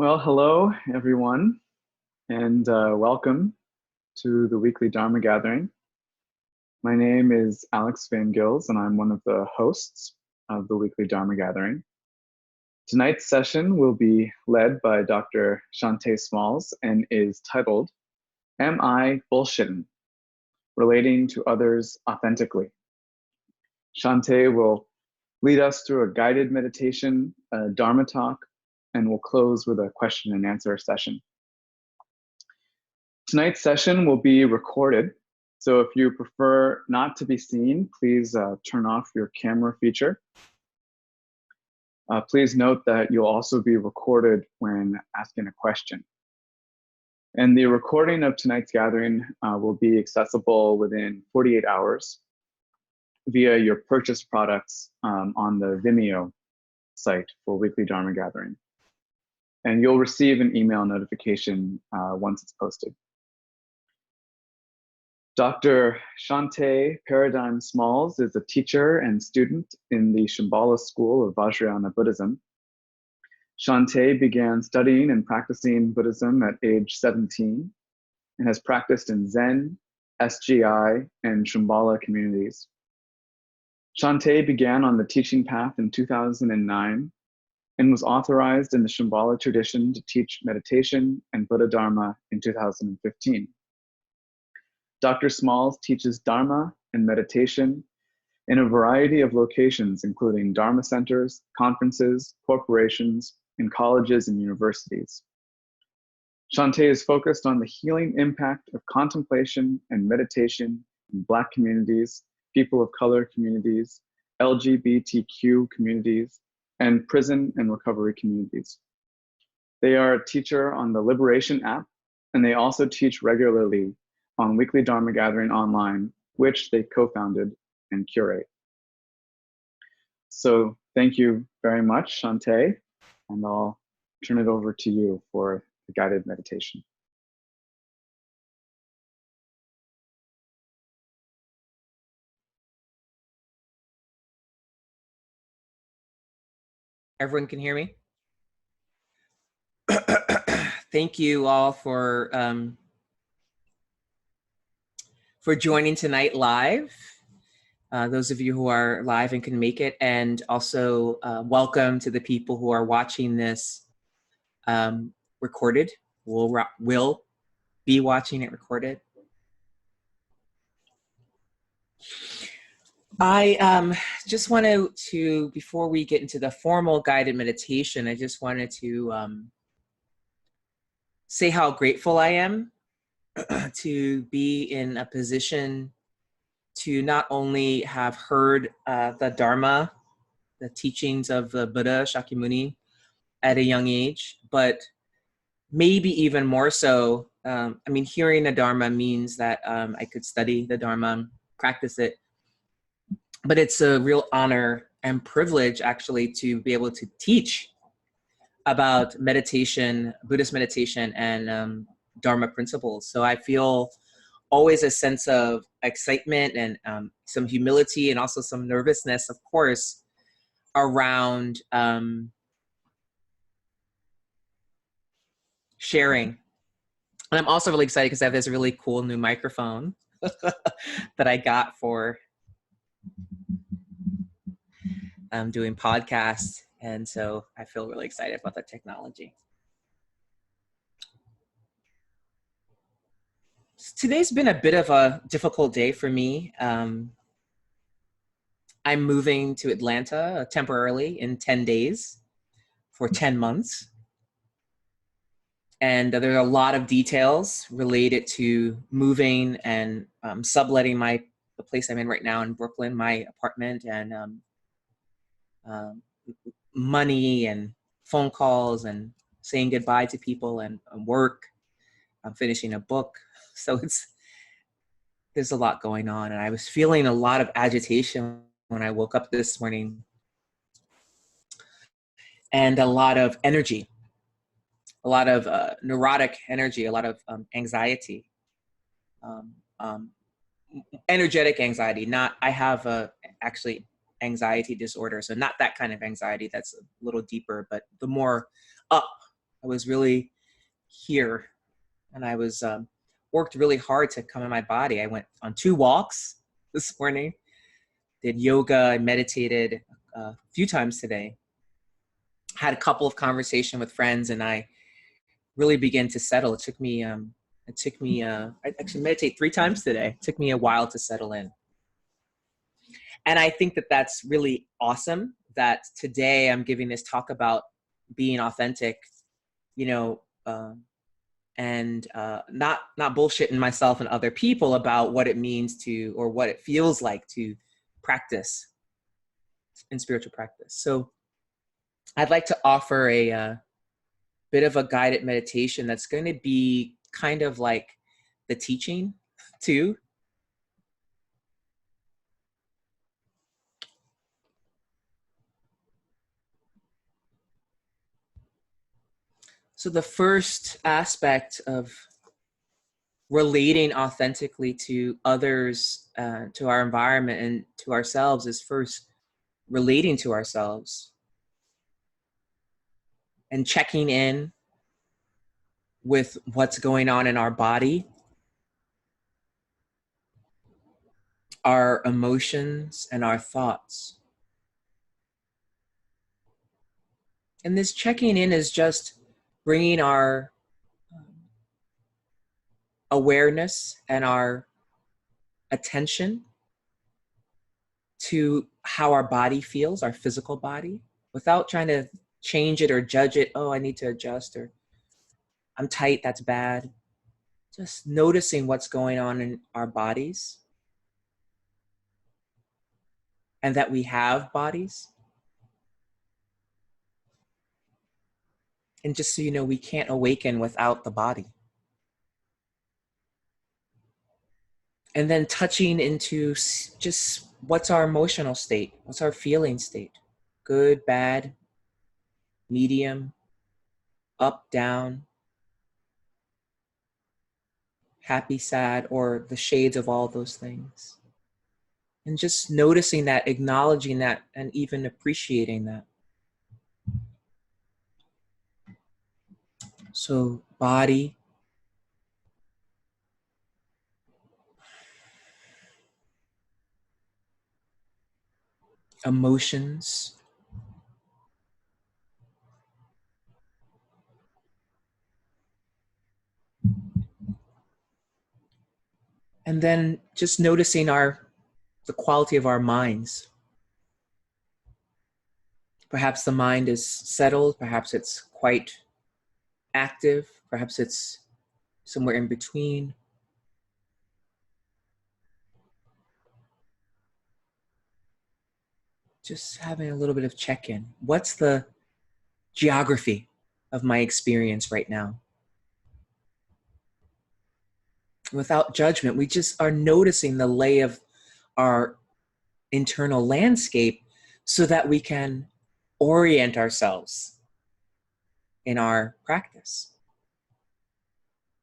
Well, hello, everyone, and welcome to the weekly Dharma Gathering. My name is Alex Van Gils, and I'm one of the hosts of the weekly Dharma Gathering. Tonight's session will be led by Dr. Shanté Smalls and is titled, Am I Bullshittin'? Relating to Others Authentically. Shanté will lead us through a guided meditation, a Dharma talk, and we'll close with a question and answer session. Tonight's session will be recorded, so if you prefer not to be seen, please turn off your camera feature. Please note that you'll also be recorded when asking a question. And the recording of tonight's gathering will be accessible within 48 hours via your purchase products on the Vimeo site for weekly Dharma Gathering. And you'll receive an email notification once it's posted. Dr. Shanté Paradigm Smalls is a teacher and student in the Shambhala School of Vajrayana Buddhism. Shanté began studying and practicing Buddhism at age 17 and has practiced in Zen, SGI, and Shambhala communities. Shanté began on the teaching path in 2009 and was authorized in the Shambhala tradition to teach meditation and Buddha Dharma in 2015. Dr. Smalls teaches Dharma and meditation in a variety of locations, including Dharma centers, conferences, corporations, and colleges and universities. Shanté is focused on the healing impact of contemplation and meditation in Black communities, people of color communities, LGBTQ communities, and prison and recovery communities. They are a teacher on the Liberation app, and they also teach regularly on weekly Dharma Gathering online, which they co-founded and curate. So thank you very much, Shanté, and I'll turn it over to you for the guided meditation. Everyone can hear me? Thank you all for joining tonight live. Those of you who are live and can make it, and also welcome to the people who are watching this recorded. Will be watching it recorded. I just wanted to, before we get into the formal guided meditation, I just wanted to say how grateful I am to be in a position to not only have heard the Dharma, the teachings of the Buddha Shakyamuni at a young age, but maybe even more so, I mean, hearing the Dharma means that I could study the Dharma, practice it, but it's a real honor and privilege actually to be able to teach about meditation, Buddhist meditation, and Dharma principles. So I feel always a sense of excitement and some humility and also some nervousness, of course, around sharing. And I'm also really excited because I have this really cool new microphone that I got for doing podcasts. And so I feel really excited about the technology. Today's been a bit of a difficult day for me. I'm moving to Atlanta temporarily in 10 days for 10 months. And there are a lot of details related to moving and subletting the place I'm in right now in Brooklyn, my apartment, and money and phone calls and saying goodbye to people and work. I'm finishing a book. So there's a lot going on. And I was feeling a lot of agitation when I woke up this morning, and a lot of energy, a lot of neurotic energy, a lot of anxiety, energetic anxiety. I have actually anxiety disorder. So not that kind of anxiety, that's a little deeper, but the more up I was really here, and I was worked really hard to come in my body. I went on 2 walks this morning, did yoga, I meditated a few times today, had a couple of conversations with friends, and I really began to settle. I actually meditate 3 times today. It took me a while to settle in. And I think that that's really awesome that today I'm giving this talk about being authentic, you know, and not bullshitting myself and other people about what it means to, or what it feels like to practice in spiritual practice. So I'd like to offer a bit of a guided meditation that's going to be kind of like the teaching too. So the first aspect of relating authentically to others, to our environment, and to ourselves is first relating to ourselves and checking in with what's going on in our body, our emotions, and our thoughts. And this checking in is just bringing our awareness and our attention to how our body feels, our physical body, without trying to change it or judge it. Oh, I need to adjust, or I'm tight, that's bad. Just noticing what's going on in our bodies, and that we have bodies. And just so you know, we can't awaken without the body. And then touching into just what's our emotional state, what's our feeling state, good, bad, medium, up, down, happy, sad, or the shades of all those things. And just noticing that, acknowledging that, and even appreciating that. So body, emotions, and then just noticing the quality of our minds. Perhaps the mind is settled, perhaps it's quite active, perhaps it's somewhere in between. Just having a little bit of check-in. What's the geography of my experience right now? Without judgment, we just are noticing the lay of our internal landscape so that we can orient ourselves in our practice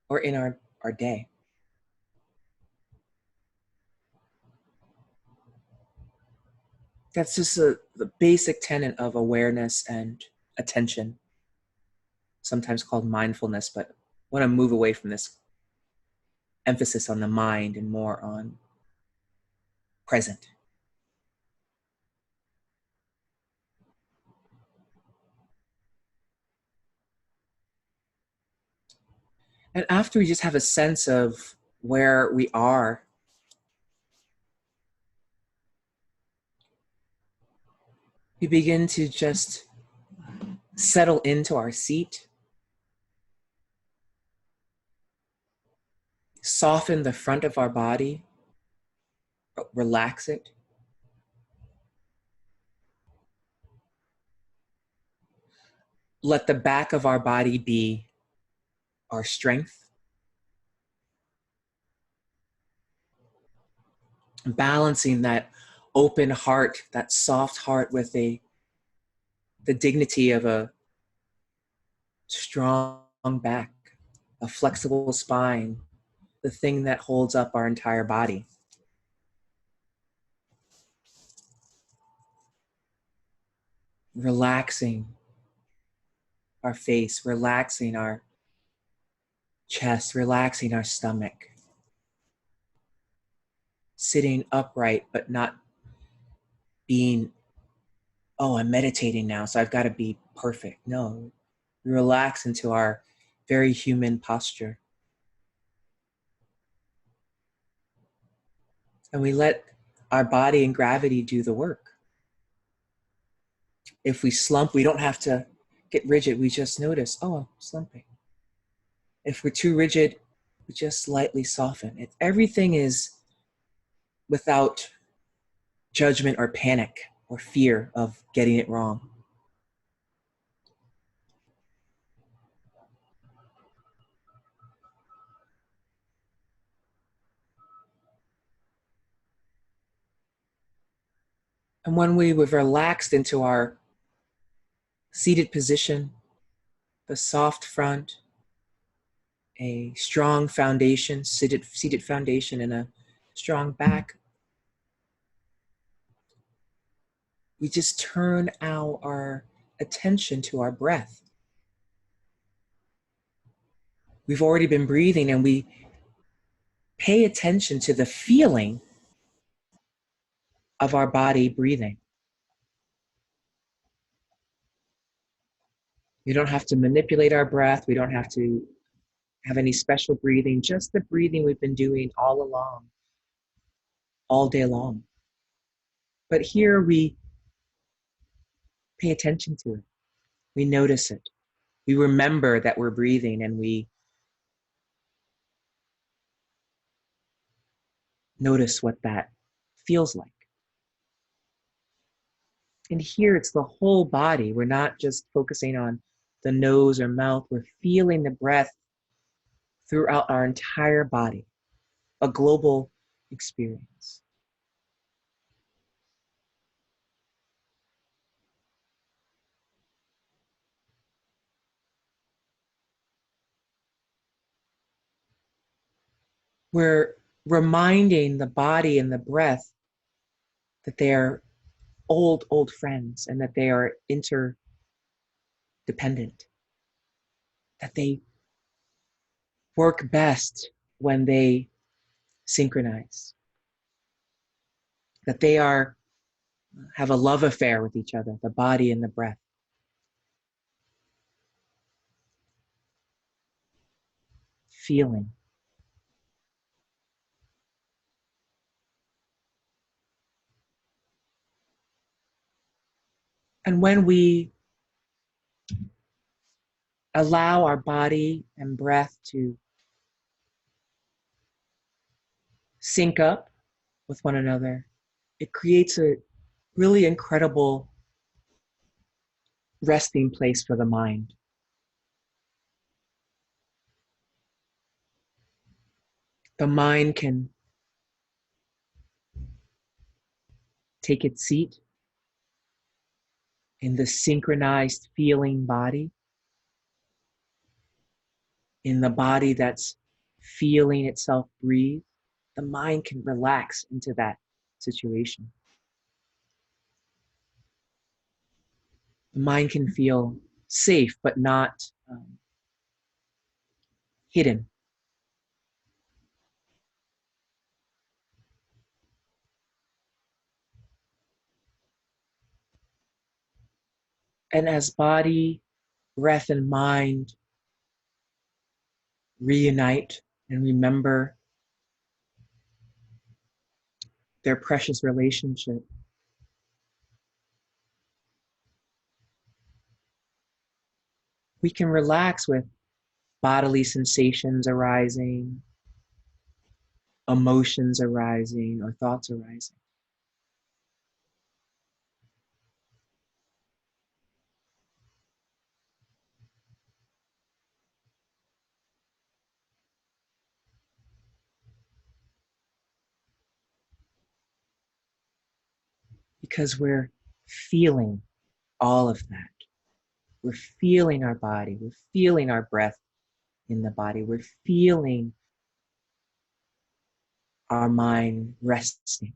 or in our day. That's just the basic tenet of awareness and attention, sometimes called mindfulness, but I want to move away from this emphasis on the mind and more on present. And after we just have a sense of where we are, we begin to just settle into our seat, soften the front of our body, relax it. Let the back of our body be our strength. Balancing that open heart, that soft heart with the dignity of a strong back, a flexible spine, the thing that holds up our entire body. Relaxing our face, relaxing our chest, relaxing our stomach. Sitting upright, but not being, oh, I'm meditating now, so I've got to be perfect. No, we relax into our very human posture. And we let our body and gravity do the work. If we slump, we don't have to get rigid. We just notice, oh, I'm slumping. If we're too rigid, we just slightly soften. Everything is without judgment or panic or fear of getting it wrong. And when we've relaxed into our seated position, the soft front, a strong foundation, seated foundation, and a strong back, we just turn our attention to our breath. We've already been breathing, and we pay attention to the feeling of our body breathing. We don't have to manipulate our breath. We don't have to have any special breathing, just the breathing we've been doing all along, all day long. But here we pay attention to it. We notice it. We remember that we're breathing, and we notice what that feels like. And here it's the whole body. We're not just focusing on the nose or mouth. We're feeling the breath throughout our entire body, a global experience. We're reminding the body and the breath that they are old friends, and that they are interdependent, that they work best when they synchronize, that they have a love affair with each other, the body and the breath. Feeling. And when we allow our body and breath to sync up with one another, it creates a really incredible resting place for the mind. The mind can take its seat in the synchronized feeling body, in the body that's feeling itself breathe. The mind can relax into that situation. The mind can feel safe, but not hidden. And as body, breath, and mind reunite and remember their precious relationship, we can relax with bodily sensations arising, emotions arising, or thoughts arising. Because we're feeling all of that. We're feeling our body. We're feeling our breath in the body. We're feeling our mind resting.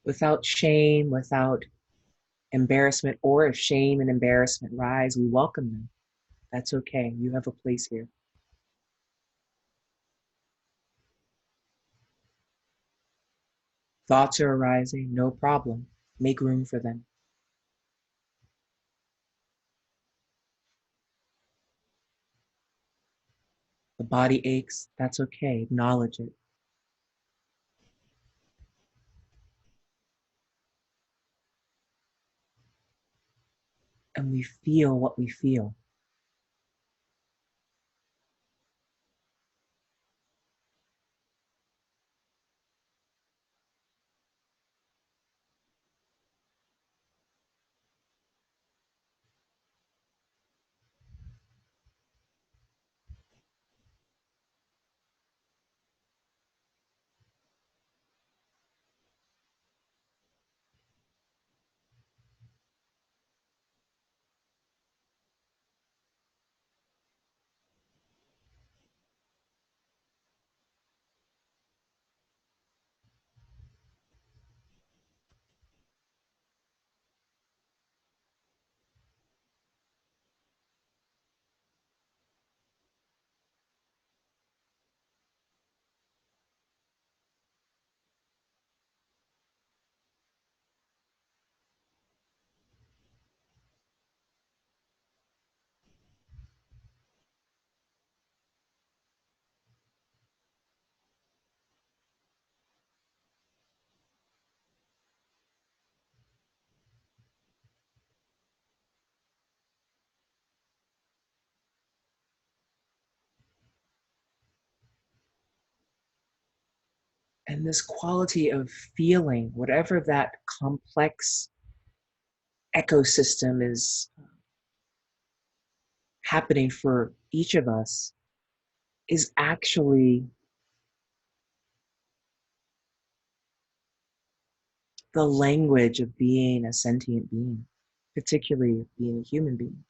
Without shame, without embarrassment, or if shame and embarrassment rise, we welcome them. That's okay. You have a place here. Thoughts are arising, no problem. Make room for them. The body aches, that's okay. Acknowledge it. And we feel what we feel. And this quality of feeling, whatever that complex ecosystem is happening for each of us, is actually the language of being a sentient being, particularly being a human being.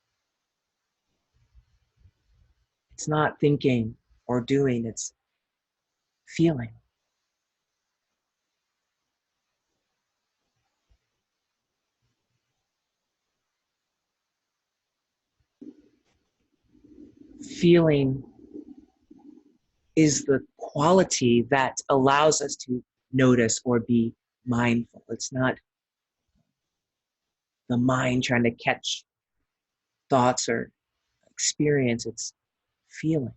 It's not thinking or doing, it's feeling. Feeling is the quality that allows us to notice or be mindful. It's not the mind trying to catch thoughts or experience, it's feeling.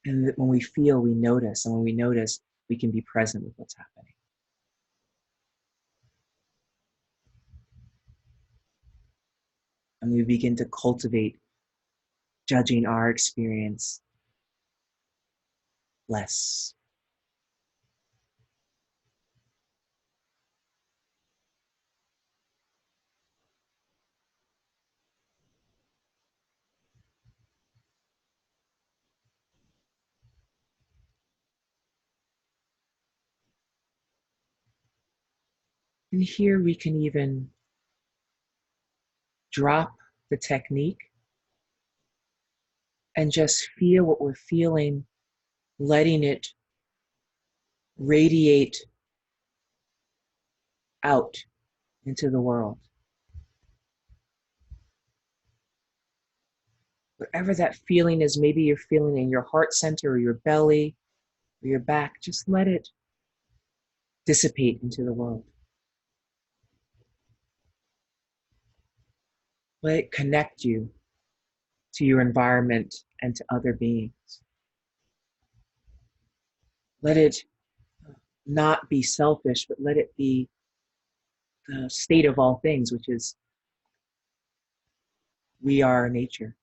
And when we feel, we notice. And when we notice, we can be present with what's happening. And we begin to cultivate judging our experience less. And here we can even drop the technique and just feel what we're feeling, letting it radiate out into the world. Whatever that feeling is, maybe you're feeling in your heart center or your belly or your back, just let it dissipate into the world. Let it connect you to your environment and to other beings. Let it not be selfish, but let it be the state of all things, which is we are nature.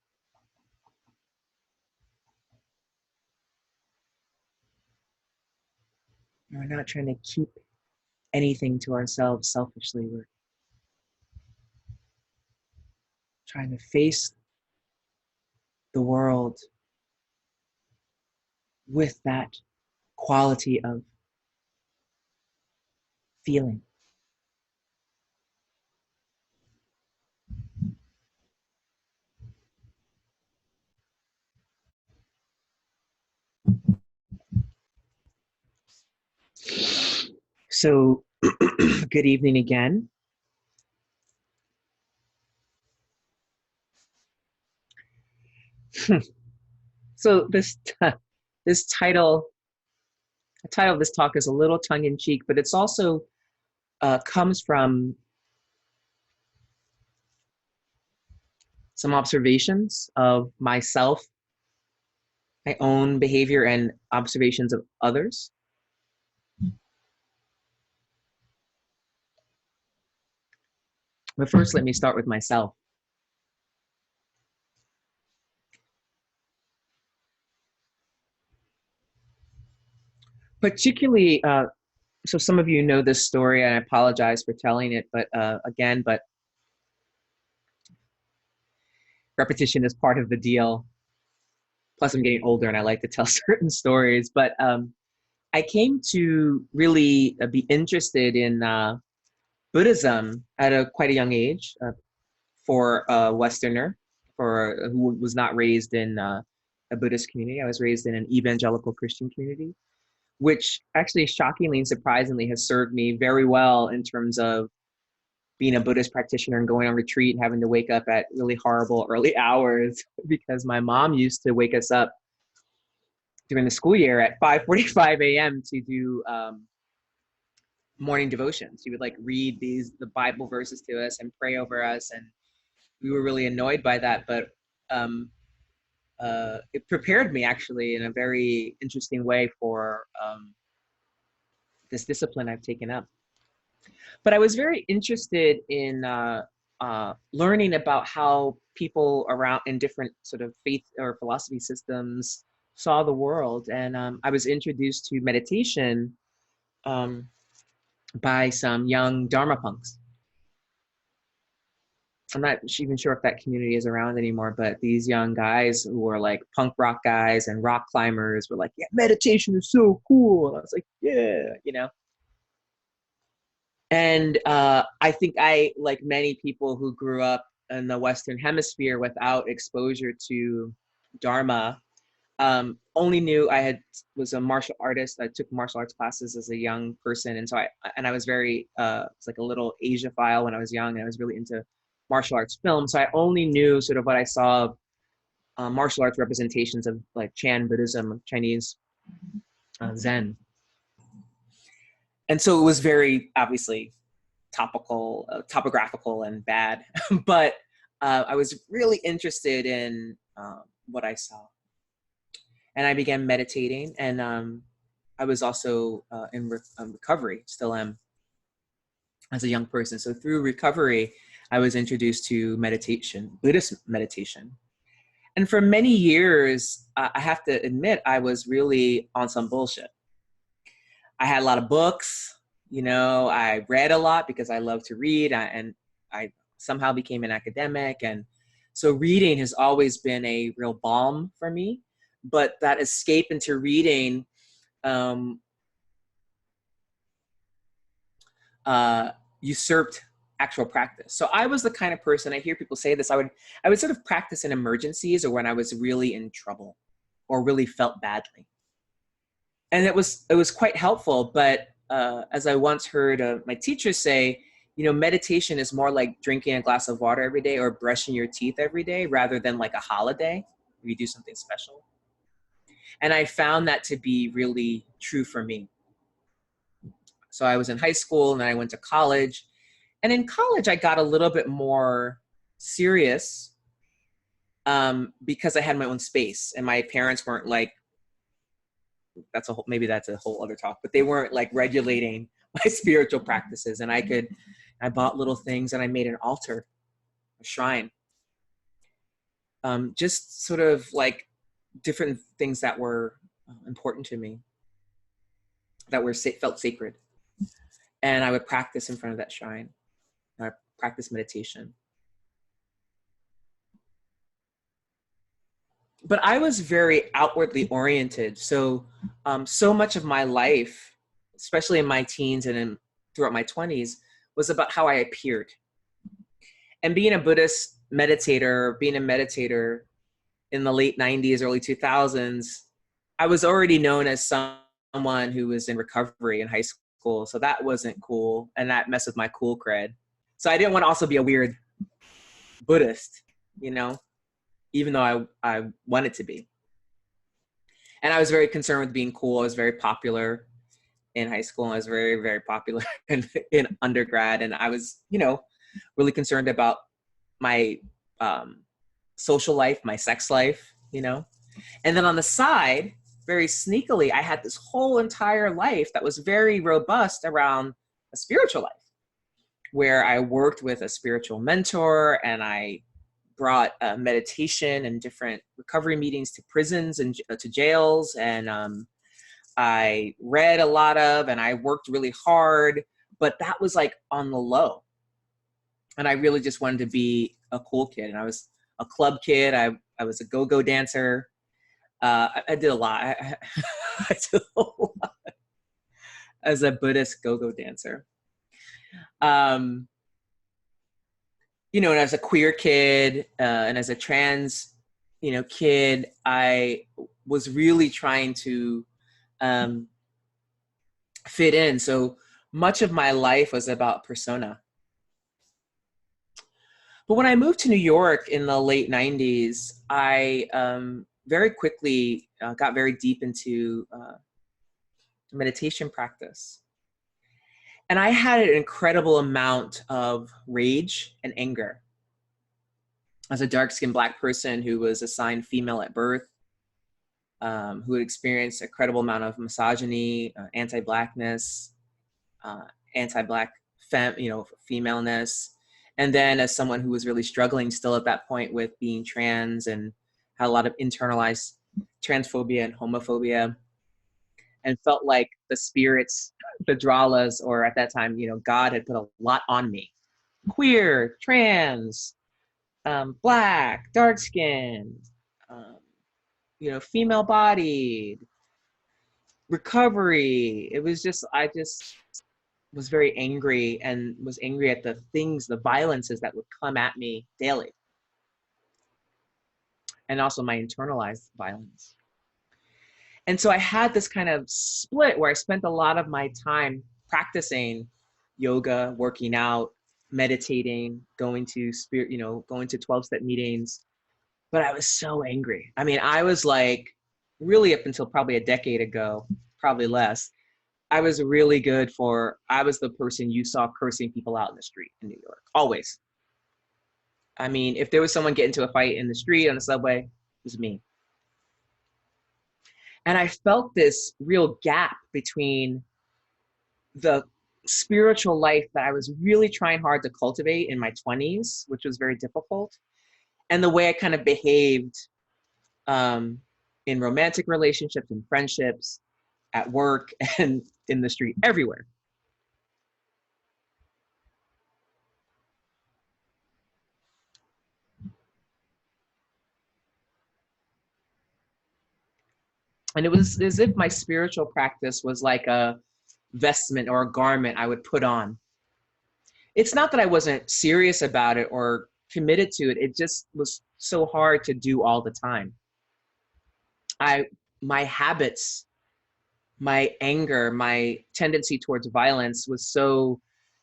We're not trying to keep anything to ourselves selfishly. We're trying to face the world with that quality of feeling. So, good evening again. So this title, the title of this talk is a little tongue in cheek, but it's also comes from some observations of myself, my own behavior, and observations of others. But first, let me start with myself. Particularly, so some of you know this story, and I apologize for telling it, but again, but repetition is part of the deal. Plus, I'm getting older, and I like to tell certain stories. But I came to really be interested in Buddhism at quite a young age for a Westerner, who was not raised in a Buddhist community. I was raised in an evangelical Christian community, which actually shockingly and surprisingly has served me very well in terms of being a Buddhist practitioner and going on retreat and having to wake up at really horrible early hours because my mom used to wake us up during the school year at 5:45 a.m. to do morning devotions. She would like read the Bible verses to us and pray over us, and we were really annoyed by that. But um, it prepared me actually in a very interesting way for this discipline I've taken up. But I was very interested in learning about how people around in different sort of faith or philosophy systems saw the world, and I was introduced to meditation um, by some young Dharma punks. I'm not even sure if that community is around anymore, but these young guys who were like punk rock guys and rock climbers were like, yeah, meditation is so cool. And I was like, yeah, you know. And I think I, like many people who grew up in the Western Hemisphere without exposure to Dharma, only knew was a martial artist. I took martial arts classes as a young person, and so I was very it's like a little Asiaphile when I was young, and I was really into martial arts film. So I only knew sort of what I saw of martial arts representations of like Chan Buddhism, Chinese Zen, and so it was very obviously topographical and bad, but I was really interested in what I saw. And I began meditating, and I was also in recovery, still am, as a young person. So through recovery, I was introduced to meditation, Buddhist meditation. And for many years, I have to admit, I was really on some bullshit. I had a lot of books, you know, I read a lot because I love to read, and I somehow became an academic. And so reading has always been a real balm for me. But that escape into reading usurped actual practice. So I was the kind of person, I hear people say this, I would sort of practice in emergencies or when I was really in trouble or really felt badly. And it was quite helpful. But as I once heard my teacher say, you know, meditation is more like drinking a glass of water every day or brushing your teeth every day rather than like a holiday where you do something special. And I found that to be really true for me. So I was in high school and then I went to college. And in college, I got a little bit more serious because I had my own space and my parents weren't like, maybe that's a whole other talk, but they weren't like regulating my spiritual practices. And I bought little things and I made an altar, a shrine, just sort of like different things that were important to me, that were felt sacred. And I would practice in front of that shrine. I practice meditation. But I was very outwardly oriented. So, so much of my life, especially in my teens and throughout my 20s, was about how I appeared. And being a Buddhist meditator, being a meditator in the late 90s, early 2000s, I was already known as someone who was in recovery in high school school. So that wasn't cool. And that messed with my cool cred. So I didn't want to also be a weird Buddhist, you know, even though I wanted to be. And I was very concerned with being cool. I was very popular in high school. I was very, very popular in undergrad. And I was, you know, really concerned about my social life, my sex life, you know. And then on the side, very sneakily, I had this whole entire life that was very robust around a spiritual life, where I worked with a spiritual mentor and I brought meditation and different recovery meetings to prisons and to jails. And I read a lot of, and I worked really hard, but that was like on the low. And I really just wanted to be a cool kid. And I was a club kid. I was a go-go dancer. I did a lot. I did a lot as a Buddhist go-go dancer. You know, and as a queer kid and as a trans, you know, kid, I was really trying to fit in. So much of my life was about persona. But when I moved to New York in the late 90s, I very quickly got very deep into meditation practice. And I had an incredible amount of rage and anger. As a dark-skinned Black person who was assigned female at birth, who had experienced a credible amount of misogyny, anti-Blackness, anti-Black femaleness. And then as someone who was really struggling still at that point with being trans and had a lot of internalized transphobia and homophobia, and felt like the spirits, the Dralas, or at that time, you know, God had put a lot on me. Queer, trans, Black, dark-skinned, you know, female-bodied, recovery. It was just, I just was very angry and was angry at the things, the violences that would come at me daily. And also my internalized violence. And so I had this kind of split where I spent a lot of my time practicing yoga, working out, meditating, going to going to 12-step meetings. But I was so angry. I mean, I was like, really up until probably a decade ago, probably less, I was really good I was the person you saw cursing people out in the street in New York, always. I mean, if there was someone getting into a fight in the street, on the subway, it was me. And I felt this real gap between the spiritual life that I was really trying hard to cultivate in my 20s, which was very difficult, and the way I kind of behaved in romantic relationships and friendships, at work, and in the street, everywhere. And it was as if my spiritual practice was like a vestment or a garment I would put on. It's not that I wasn't serious about it or committed to it. It just was so hard to do all the time. My habits, my anger, my tendency towards violence was so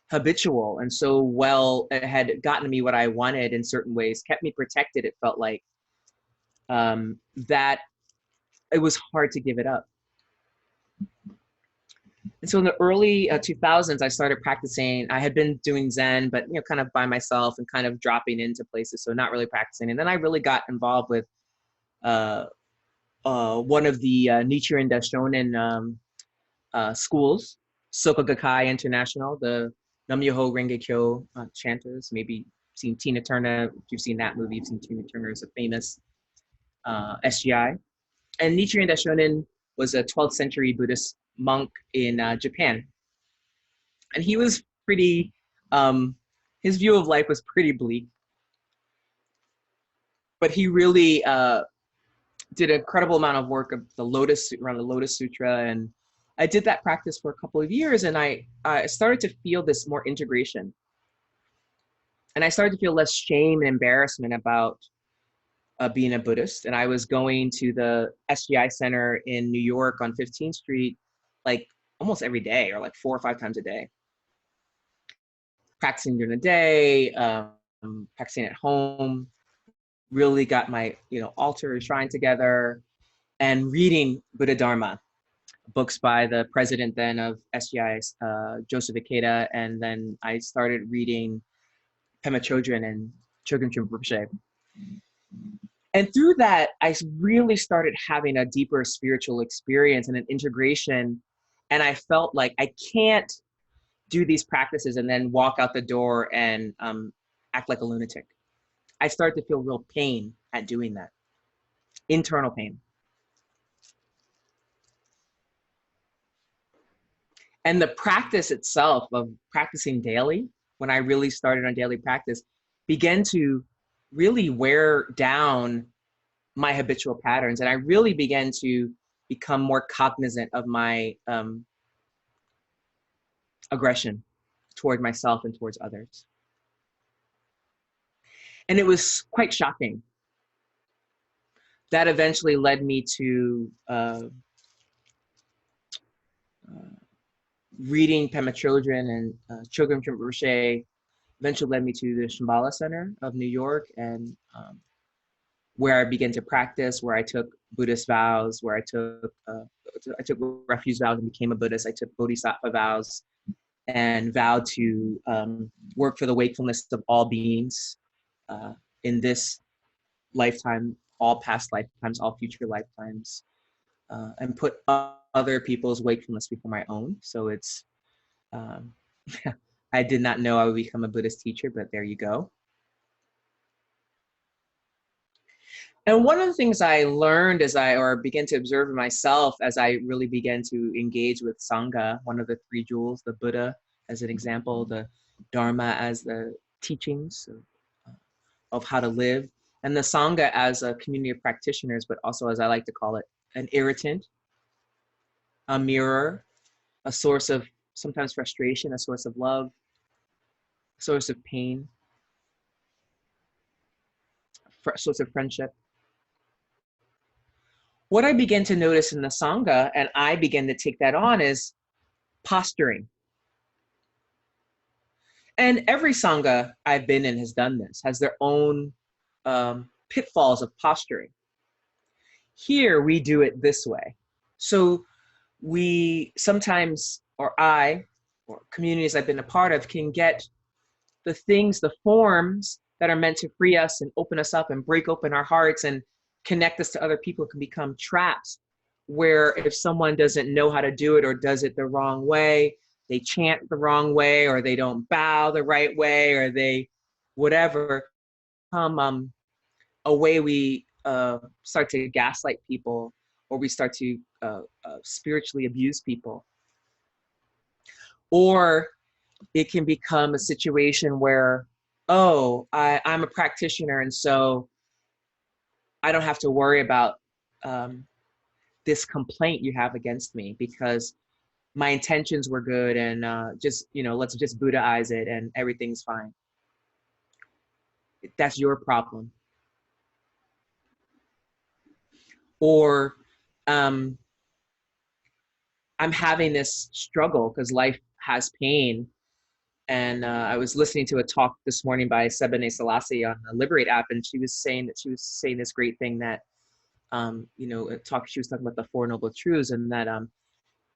habitual and so well, it had gotten me what I wanted in certain ways, kept me protected. It felt like that it was hard to give it up. And so in the early 2000s, I started practicing. I had been doing Zen, but, you know, kind of by myself and kind of dropping into places, so not really practicing. And then I really got involved with one of the Nichiren Daishonin schools, Soka Gakkai International, the Nam-myoho Renge Kyo chanters. Maybe you've seen Tina Turner. If you've seen that movie, you've seen Tina Turner as a famous SGI. And Nichiren Daishonin was a 12th century Buddhist monk in Japan. And he was pretty, his view of life was pretty bleak. But he really did an incredible amount of work of around the Lotus Sutra. And I did that practice for a couple of years, and I started to feel this more integration. And I started to feel less shame and embarrassment about being a Buddhist. And I was going to the SGI Center in New York on 15th Street, like almost every day, or like 4 or 5 times a day, practicing during the day, practicing at home, really got my, altar shrine together, and reading Buddha Dharma, books by the president then of SGI, Joseph Ikeda. And then I started reading Pema Chodron and Chogyam Rinpoche. And through that, I really started having a deeper spiritual experience and an integration. And I felt like I can't do these practices and then walk out the door and act like a lunatic. I started to feel real pain at doing that, internal pain. And the practice itself of practicing daily, when I really started on daily practice, began to really wear down my habitual patterns. And I really began to become more cognizant of my aggression toward myself and towards others. And it was quite shocking. That eventually led me to reading Pema Chodron and Chogyam Rinpoche. Eventually led me to the Shambhala Center of New York, and where I began to practice, where I took Buddhist vows, where I took refuge vows and became a Buddhist. I took Bodhisattva vows and vowed to work for the wakefulness of all beings in this lifetime, all past lifetimes, all future lifetimes, and put other people's wakefulness before my own. So it's, I did not know I would become a Buddhist teacher, but there you go. And one of the things I learned or began to observe in myself as I really began to engage with Sangha, one of the three jewels, the Buddha as an example, the Dharma as the teachings of how to live, and the Sangha as a community of practitioners, but also, as I like to call it, an irritant, a mirror, a source of sometimes frustration, a source of love, a source of pain, a source of friendship. What I began to notice in the Sangha, and I began to take that on, is posturing. And every Sangha I've been in has done this, has their own pitfalls of posturing. Here, we do it this way. So we sometimes, or I, or communities I've been a part of, can get the things, the forms that are meant to free us and open us up and break open our hearts and connect us to other people, can become traps where if someone doesn't know how to do it or does it the wrong way, they chant the wrong way, or they don't bow the right way, or they whatever, a way we start to gaslight people, or we start to spiritually abuse people. Or it can become a situation where, oh, I'm a practitioner, and so I don't have to worry about this complaint you have against me because my intentions were good, and let's just Buddhaize it and everything's fine. That's your problem. Or I'm having this struggle because life has pain. And I was listening to a talk this morning by Sebene Selassie on the Liberate app, and she was saying this great thing that, she was talking about the Four Noble Truths, and that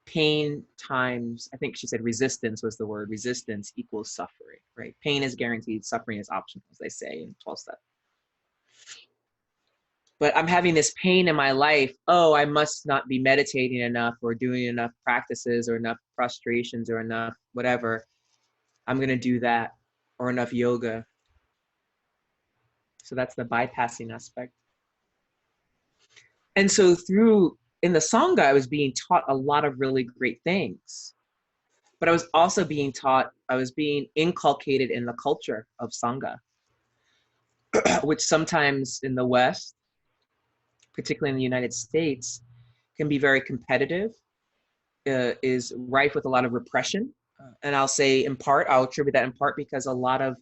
pain times, I think she said resistance was the word, resistance equals suffering, right? Pain is guaranteed, suffering is optional, as they say in 12 steps. But I'm having this pain in my life. Oh, I must not be meditating enough or doing enough practices or enough frustrations or enough whatever. I'm going to do that, or enough yoga. So that's the bypassing aspect. And so in the Sangha, I was being taught a lot of really great things. But I was also being inculcated in the culture of Sangha, which sometimes in the West, particularly in the United States, can be very competitive, is rife with a lot of repression. And I'll attribute that in part because a lot of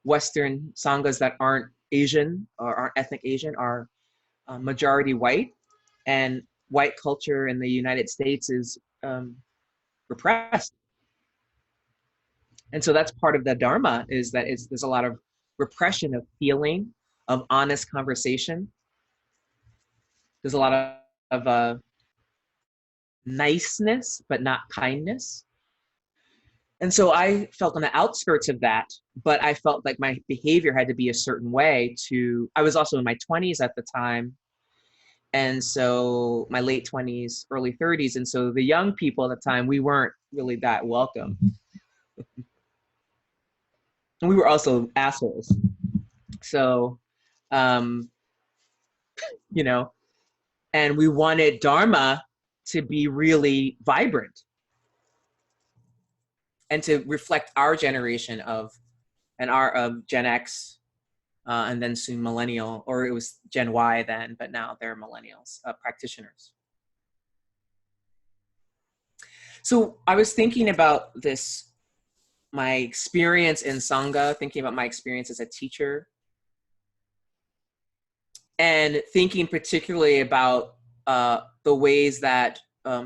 Western Sanghas that aren't Asian or aren't ethnic Asian are majority white, and white culture in the United States is repressed. And so that's part of the Dharma, is that there's a lot of repression of feeling, of honest conversation. There's a lot of niceness, but not kindness. And so I felt on the outskirts of that, but I felt like my behavior had to be a certain way I was also in my 20s at the time. And so my late 20s, early 30s. And so the young people at the time, we weren't really that welcome. And we were also assholes. So, um, you know, and we wanted Dharma to be really vibrant and to reflect our generation of Gen X, and then soon millennial, or it was Gen Y then, but now they're millennials, practitioners. So I was thinking about this, my experience in Sangha, thinking about my experience as a teacher, and thinking particularly about the ways that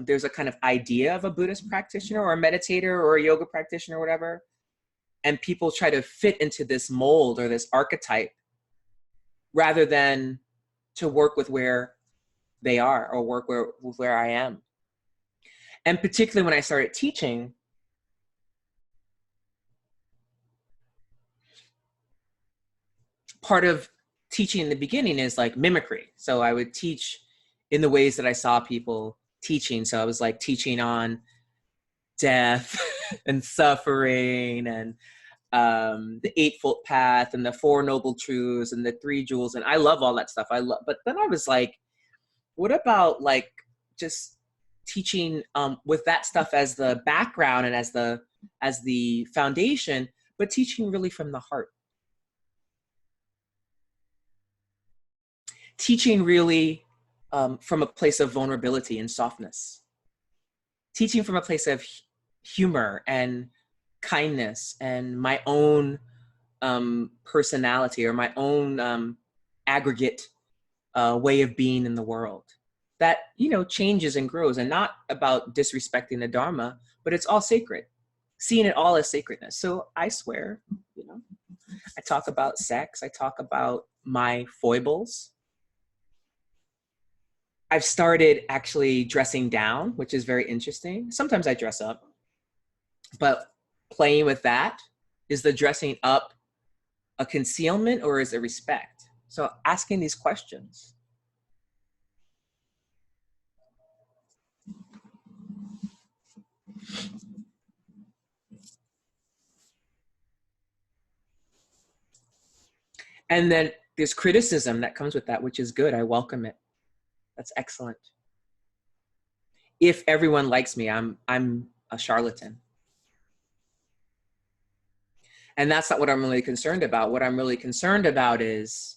there's a kind of idea of a Buddhist practitioner or a meditator or a yoga practitioner or whatever, and people try to fit into this mold or this archetype rather than to work with where they are or work where I am. And particularly when I started teaching, part of teaching in the beginning is like mimicry. So I would teach in the ways that I saw people teaching. So I was like teaching on death and suffering and the Eightfold Path and the Four Noble Truths and the Three Jewels. And I love all that stuff. But then I was like, what about like just teaching with that stuff as the background and as the foundation, but teaching really from the heart. Teaching really from a place of vulnerability and softness. Teaching from a place of humor and kindness and my own personality or my own aggregate way of being in the world that, you know, changes and grows, and not about disrespecting the Dharma, but it's all sacred, seeing it all as sacredness. So I swear, you know, I talk about sex, I talk about my foibles. I've started actually dressing down, which is very interesting. Sometimes I dress up, but playing with that, is the dressing up a concealment or is it respect? So asking these questions. And then there's criticism that comes with that, which is good. I welcome it. That's excellent. If everyone likes me, I'm a charlatan. And that's not what I'm really concerned about. What I'm really concerned about is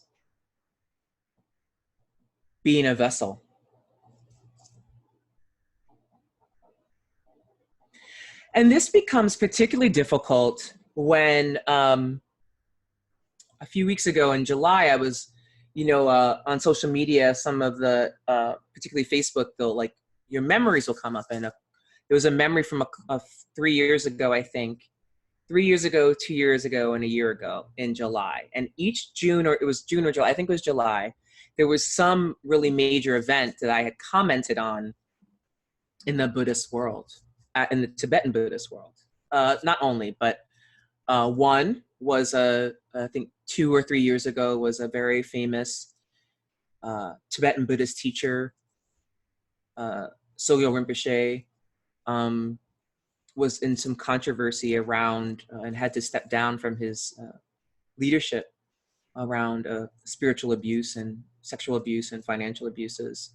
being a vessel. And this becomes particularly difficult when a few weeks ago in July, I was, you know, on social media, some of the, particularly Facebook, they'll like, your memories will come up. And there was a memory from 3 years ago, I think. 3 years ago, 2 years ago, and a year ago in July. And each June, or it was June or July, I think it was July, there was some really major event that I had commented on in the Buddhist world, in the Tibetan Buddhist world. Not only, but one was I think 2 or 3 years ago, was a very famous Tibetan Buddhist teacher, Sogyal Rinpoche, was in some controversy around and had to step down from his leadership around spiritual abuse and sexual abuse and financial abuses.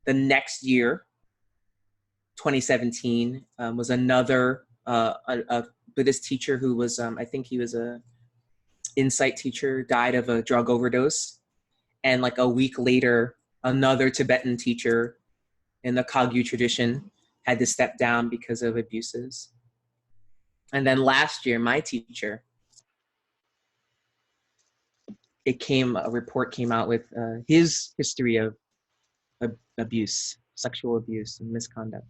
The next year, 2017, was another a Buddhist teacher who was, I think he was a insight teacher, died of a drug overdose. And like a week later, another Tibetan teacher in the Kagyu tradition had to step down because of abuses. And then last year, my teacher, a report came out with his history of abuse, sexual abuse and misconduct.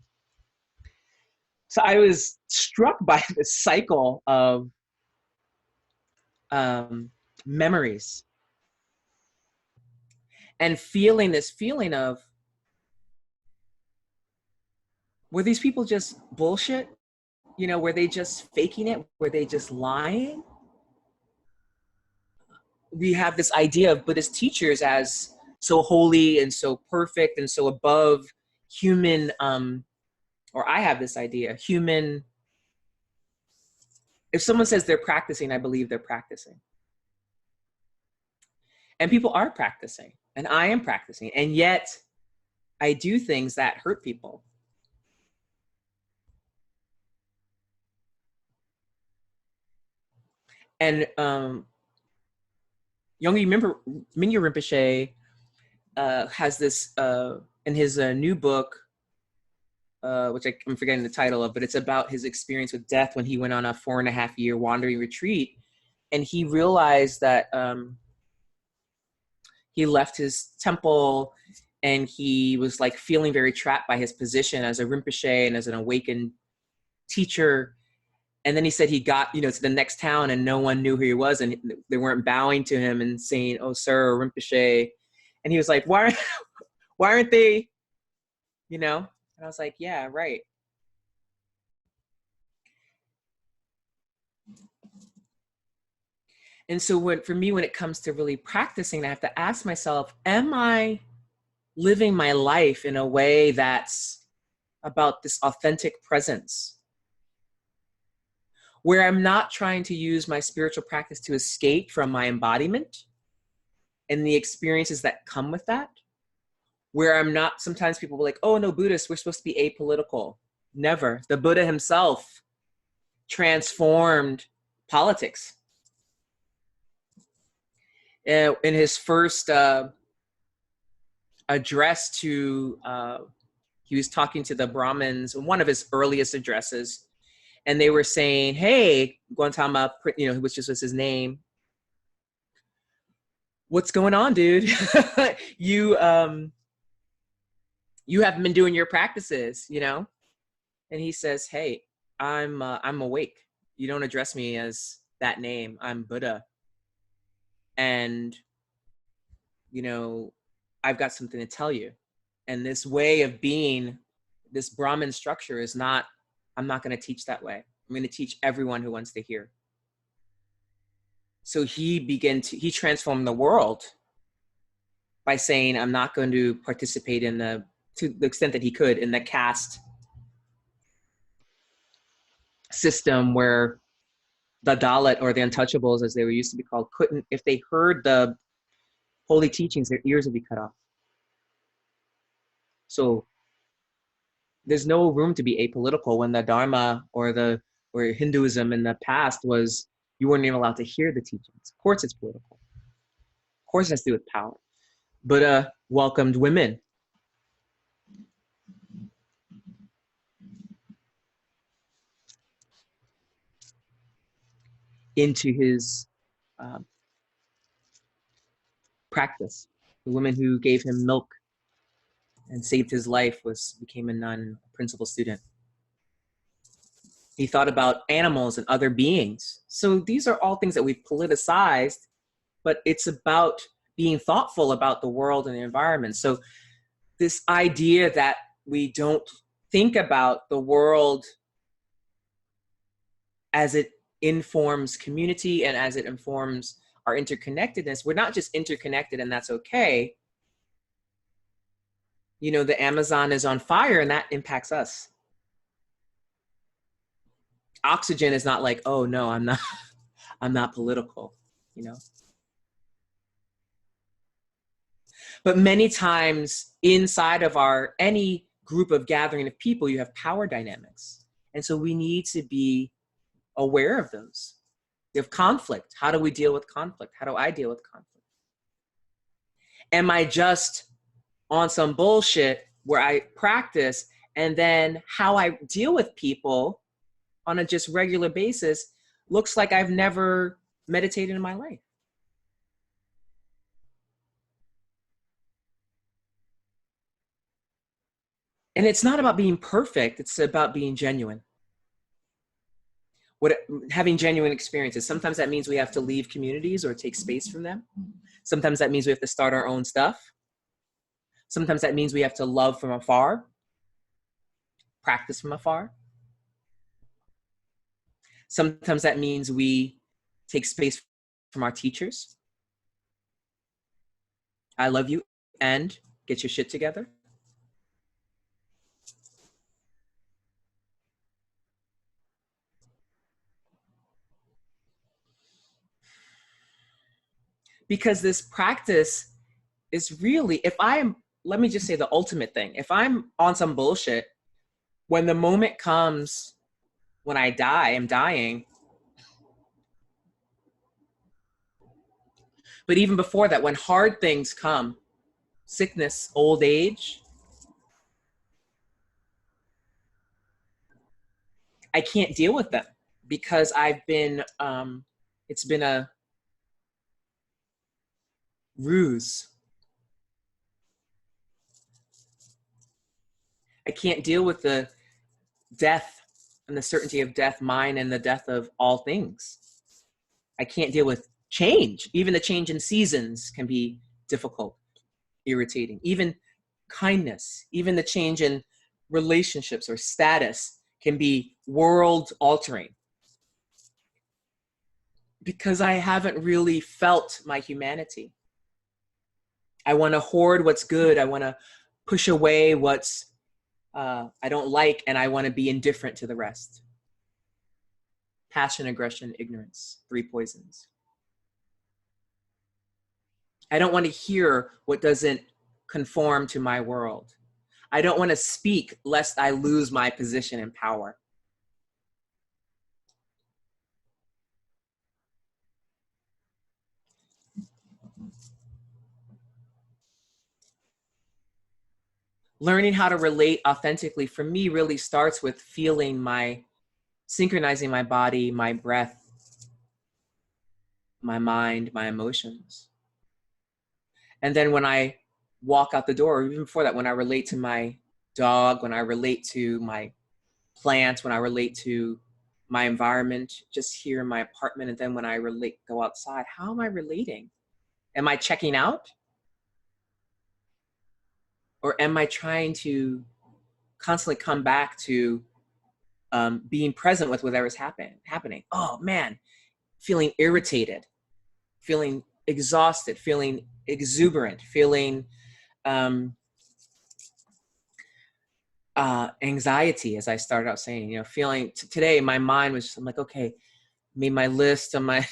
So I was struck by this cycle of memories and feeling this feeling of, were these people just bullshit? You know, were they just faking it? Were they just lying? We have this idea of Buddhist teachers as so holy and so perfect and so above human, or I have this idea, human. If someone says they're practicing, I believe they're practicing. And people are practicing, and I am practicing, and yet I do things that hurt people. And Mingyur Rinpoche has this in his new book, which I'm forgetting the title of, but it's about his experience with death when he went on a 4.5-year wandering retreat. And he realized that he left his temple and he was like feeling very trapped by his position as a Rinpoche and as an awakened teacher. And then he said he got, to the next town and no one knew who he was, and they weren't bowing to him and saying, "Oh, sir," or Rinpoche. And he was like, why aren't they, And I was like, yeah, right. And so for me, when it comes to really practicing, I have to ask myself, am I living my life in a way that's about this authentic presence, where I'm not trying to use my spiritual practice to escape from my embodiment and the experiences that come with that, where I'm not, sometimes people will be like, oh no, Buddhists, we're supposed to be apolitical. Never. The Buddha himself transformed politics. In his first address to, he was talking to the Brahmins, one of his earliest addresses, and they were saying, hey, Gautama, which was his name, what's going on, dude? you haven't been doing your practices, And he says, hey, I'm awake. You don't address me as that name. I'm Buddha. And, I've got something to tell you. And this way of being, this Brahmin structure is not, I'm not going to teach that way. I'm going to teach everyone who wants to hear. So he transformed the world by saying, I'm not going to participate to the extent that he could, in the caste system where the Dalit, or the untouchables as they were used to be called, couldn't, if they heard the holy teachings, their ears would be cut off. So there's no room to be apolitical when the Dharma or Hinduism in the past was, you weren't even allowed to hear the teachings. Of course it's political. Of course it has to do with power. Buddha welcomed women. Into his practice. The woman who gave him milk and saved his life became a nun, a principal student. He thought about animals and other beings. So these are all things that we've politicized, but it's about being thoughtful about the world and the environment. So this idea that we don't think about the world as it informs community and as it informs our interconnectedness, we're not just interconnected and that's okay. The Amazon is on fire and that impacts us. Oxygen is not like, oh no, I'm not political, But many times inside of any group of gathering of people, you have power dynamics. And so we need to be aware of those. You have conflict. How do we deal with conflict? How do I deal with conflict? Am I just on some bullshit where I practice, and then how I deal with people on a just regular basis looks like I've never meditated in my life? And it's not about being perfect. It's about being genuine. Having genuine experiences. Sometimes that means we have to leave communities or take space from them. Sometimes that means we have to start our own stuff. Sometimes that means we have to love from afar, practice from afar. Sometimes that means we take space from our teachers. I love you, and get your shit together. Because this practice is really, let me just say the ultimate thing. If I'm on some bullshit, when the moment comes when I die, I'm dying. But even before that, when hard things come, sickness, old age, I can't deal with them because it's been a ruse. I can't deal with the death and the certainty of death, mine and the death of all things. I can't deal with change. Even the change in seasons can be difficult, irritating. Even kindness, even the change in relationships or status can be world altering. Because I haven't really felt my humanity. I want to hoard what's good. I want to push away what's I don't like, and I want to be indifferent to the rest. Passion, aggression, ignorance, 3 poisons. I don't want to hear what doesn't conform to my world. I don't want to speak lest I lose my position and power. Learning how to relate authentically for me really starts with synchronizing my body, my breath, my mind, my emotions. And then when I walk out the door, or even before that, when I relate to my dog, when I relate to my plants, when I relate to my environment, just here in my apartment, and then when I go outside, how am I relating? Am I checking out? Or am I trying to constantly come back to being present with whatever's happening? Oh man, feeling irritated, feeling exhausted, feeling exuberant, feeling anxiety, as I started out saying, feeling today, my mind was just, I'm like, okay, made my list of my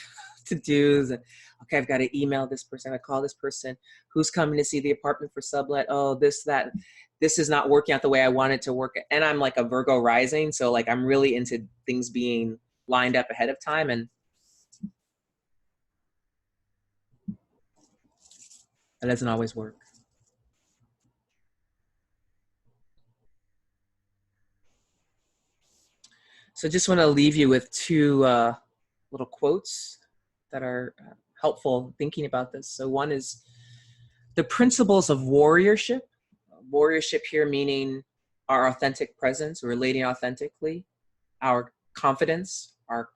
to-dos. And, okay, I've got to email this person. I call this person who's coming to see the apartment for sublet. Oh, this is not working out the way I want it to work. And I'm like a Virgo rising. So like, I'm really into things being lined up ahead of time. And that doesn't always work. So just want to leave you with 2 little quotes that are helpful thinking about this. So one is the principles of warriorship. Warriorship here meaning our authentic presence, relating authentically, our confidence, our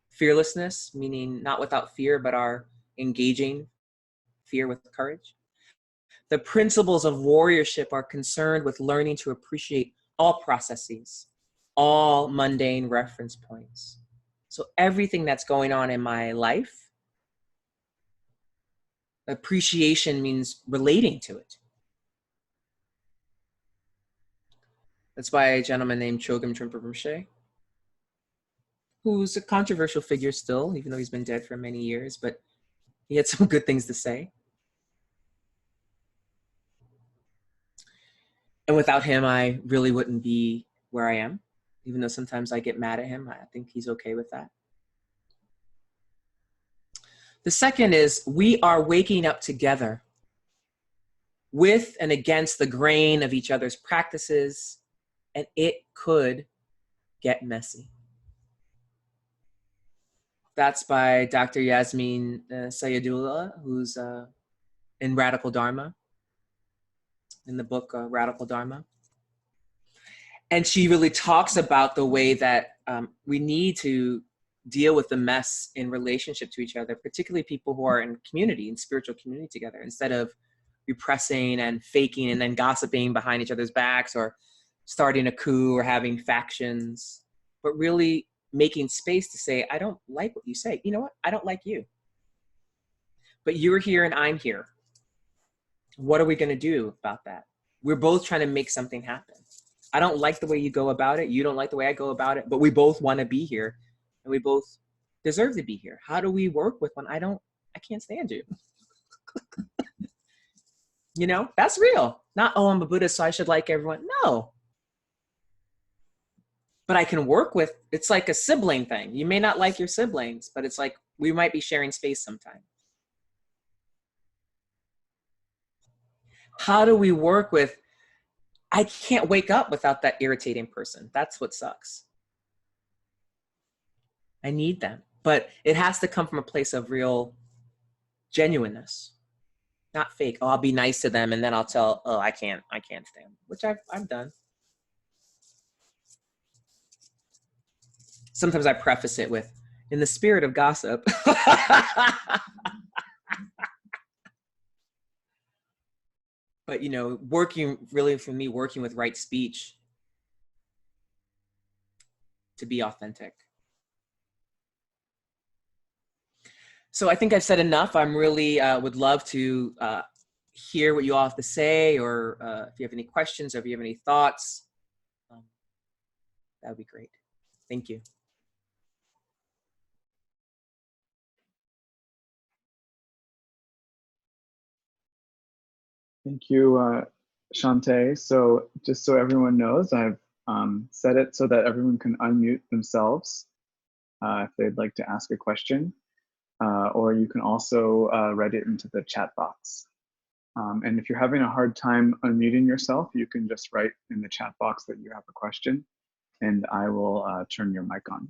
fearlessness, meaning not without fear, but our engaging fear with courage. The principles of warriorship are concerned with learning to appreciate all processes, all mundane reference points. So everything that's going on in my life, appreciation means relating to it. That's by a gentleman named Chogyam Trungpa Rinpoche, who's a controversial figure still, even though he's been dead for many years, but he had some good things to say. And without him, I really wouldn't be where I am, even though sometimes I get mad at him. I think he's okay with that. The second is, we are waking up together with and against the grain of each other's practices, and it could get messy. That's by Dr. Yasmin Sayadullah, who's in Radical Dharma, in the book Radical Dharma. And she really talks about the way that we need to deal with the mess in relationship to each other, particularly people who are in community, in spiritual community together, instead of repressing and faking and then gossiping behind each other's backs or starting a coup or having factions, but really making space to say, I don't like what you say. You know what? I don't like you. But you're here and I'm here. What are we going to do about that? We're both trying to make something happen. I don't like the way you go about it. You don't like the way I go about it, but we both want to be here and we both deserve to be here. How do we work with when I can't stand you? You know, that's real. Not, oh, I'm a Buddhist, so I should like everyone. No. But I can work with, it's like a sibling thing. You may not like your siblings, but it's like we might be sharing space sometime. How do we work with, I can't wake up without that irritating person. That's what sucks. I need them. But it has to come from a place of real genuineness, not fake. Oh, I'll be nice to them and then I'll tell, oh, I can't stand them, which I've done. Sometimes I preface it with, in the spirit of gossip. But, you know, working with right speech to be authentic. So I think I've said enough. I'm really would love to hear what you all have to say, or if you have any questions, or if you have any thoughts, that would be great. Thank you. Thank you, Shanté. So just so everyone knows, I've set it so that everyone can unmute themselves if they'd like to ask a question, or you can also write it into the chat box. And if you're having a hard time unmuting yourself, you can just write in the chat box that you have a question, and I will turn your mic on.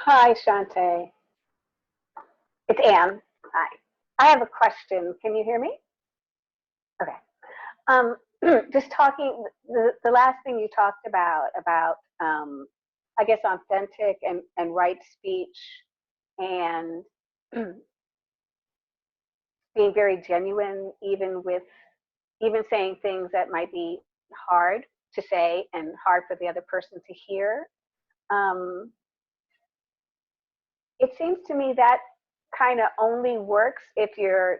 Hi, Shanté. It's Anne. Hi. I have a question. Can you hear me? Okay. Just talking, the last thing you talked about I guess, authentic and right speech, and being very genuine, even saying things that might be hard to say and hard for the other person to hear. It seems to me that kind of only works if the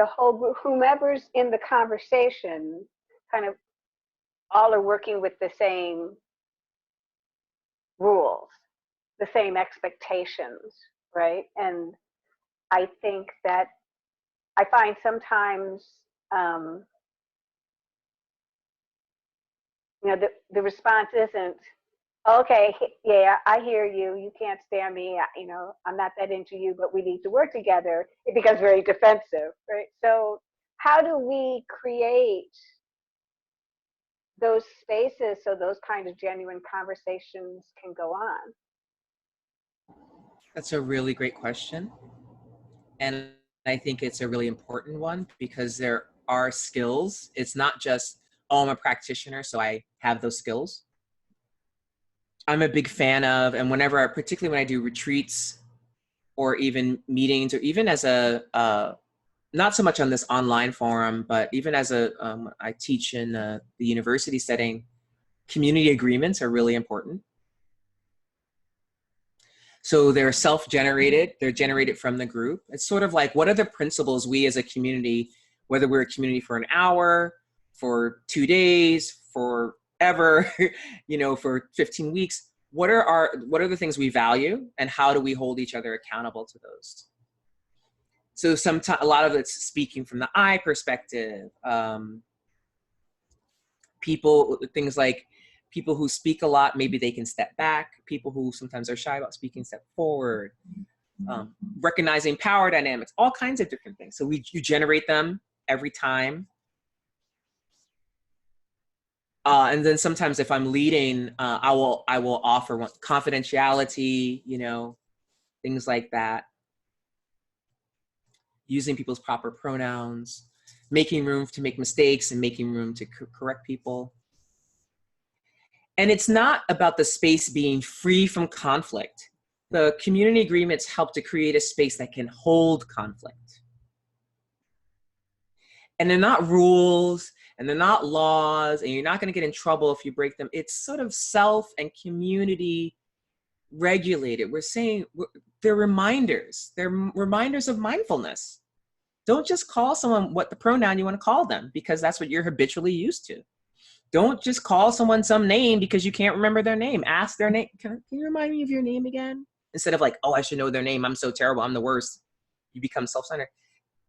whole group, whomever's in the conversation, kind of all are working with the same rules, the same expectations, right? And I think that I find sometimes, you know, the response isn't, okay, yeah, I hear you. You can't stand me. You know, I'm not that into you, but we need to work together. It becomes very defensive, right? So how do we create those spaces so those kind of genuine conversations can go on? That's a really great question. And I think it's a really important one because there are skills. It's not just, oh, I'm a practitioner, so I have those skills. I'm a big fan of, and whenever, particularly when I do retreats or even meetings, or even as a, not so much on this online forum, but even as I teach in the university setting, community agreements are really important. So they're self-generated, they're generated from the group. It's sort of like, what are the principles we as a community, whether we're a community for an hour, for 2 days, forever, you know, for 15 weeks, what are the things we value, and how do we hold each other accountable to those? So sometimes, a lot of it's speaking from the I perspective. Things like people who speak a lot, maybe they can step back. People who sometimes are shy about speaking, step forward. Recognizing power dynamics, all kinds of different things. So you generate them every time. And then sometimes if I'm leading, I will offer confidentiality, you know, things like that. Using people's proper pronouns, making room to make mistakes and making room to correct people. And it's not about the space being free from conflict. The community agreements help to create a space that can hold conflict. And they're not rules, and they're not laws, and you're not going to get in trouble if you break them. It's sort of self and community regulated. We're saying they're reminders. They're reminders of mindfulness. Don't just call someone what the pronoun you want to call them because that's what you're habitually used to. Don't just call someone some name because you can't remember their name. Ask their name. Can you remind me of your name again? Instead of like, oh, I should know their name. I'm so terrible. I'm the worst. You become self-centered.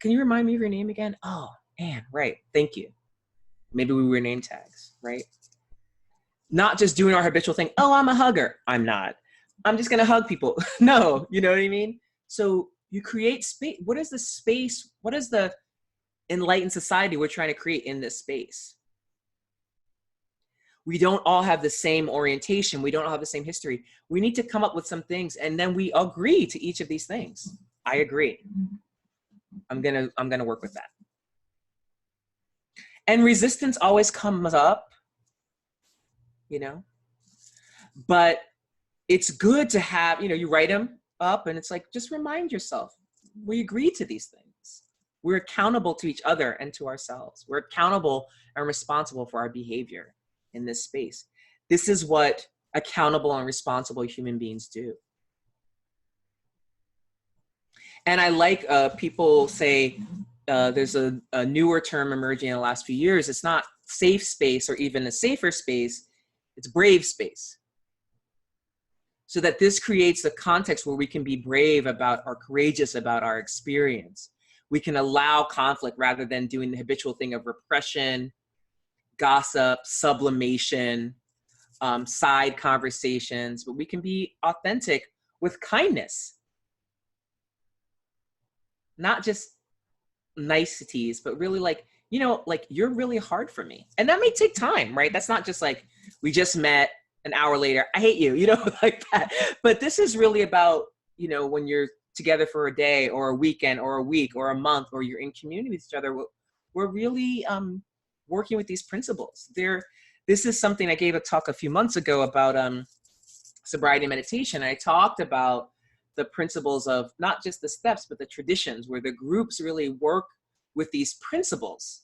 Can you remind me of your name again? Oh, man, right. Thank you. Maybe we were name tags, right? Not just doing our habitual thing. Oh, I'm a hugger. I'm not. I'm just going to hug people. No, you know what I mean? So you create space. What is the space? What is the enlightened society we're trying to create in this space? We don't all have the same orientation. We don't all have the same history. We need to come up with some things, and then we agree to each of these things. I agree. I'm gonna work with that. And resistance always comes up, you know. But it's good to have, you know, you write them up, and it's like, just remind yourself, we agree to these things. We're accountable to each other and to ourselves. We're accountable and responsible for our behavior in this space. This is what accountable and responsible human beings do. And I like people say, there's a newer term emerging in the last few years. It's not safe space or even a safer space, it's brave space. So that this creates a context where we can be brave about or courageous about our experience. We can allow conflict rather than doing the habitual thing of repression, gossip, sublimation, side conversations, but we can be authentic with kindness. Not just niceties, but really like, you know, like you're really hard for me. And that may take time, right? That's not just like, we just met an hour later, I hate you, you know, like that. But this is really about, you know, when you're together for a day or a weekend or a week or a month, or you're in community with each other, we're really working with these principles. This is something I gave a talk a few months ago about sobriety and meditation. I talked about the principles of not just the steps, but the traditions where the groups really work with these principles,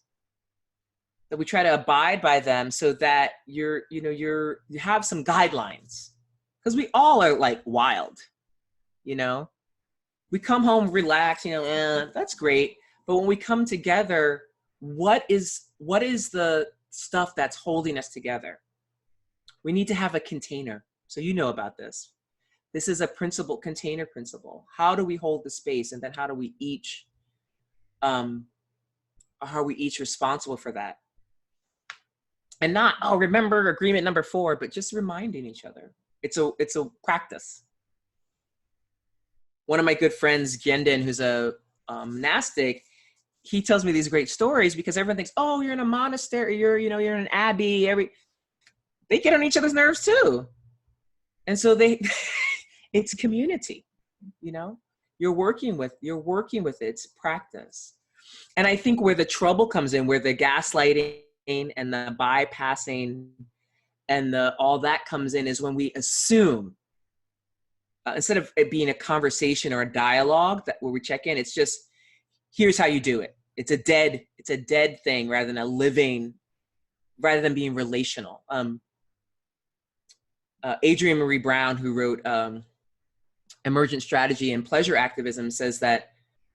that we try to abide by them so that you have some guidelines, because we all are like wild, you know, we come home, relax, you know, that's great. But when we come together, what is the stuff that's holding us together? We need to have a container. So you know about this. This is a principle, container principle. How do we hold the space? And then how are we each responsible for that? And not, oh, remember agreement number 4, but just reminding each other. It's a practice. One of my good friends, Gendon, who's a monastic, he tells me these great stories because everyone thinks, oh, you're in a monastery, you're in an abbey. They get on each other's nerves too. And so it's community, you know, you're working with it, it's practice. And I think where the trouble comes in, where the gaslighting and the bypassing and all that comes in, is when we assume, instead of it being a conversation or a dialogue where we check in, it's just, here's how you do it. It's a dead thing rather than being relational. Adrienne Marie Brown, who wrote Emergent Strategy and Pleasure Activism, says that,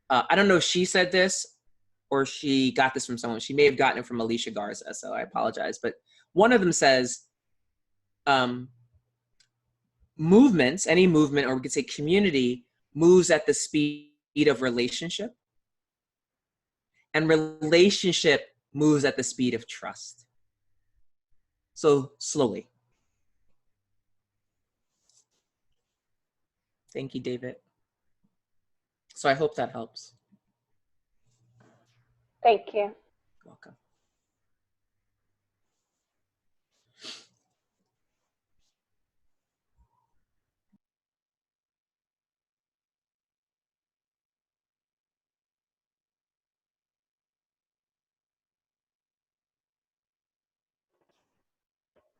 I don't know if she said this or she got this from someone. She may have gotten it from Alicia Garza, so I apologize. But one of them says, movements, any movement, or we could say community, moves at the speed of relationship. And relationship moves at the speed of trust. So slowly. Thank you, David. So I hope that helps. Thank you. Welcome.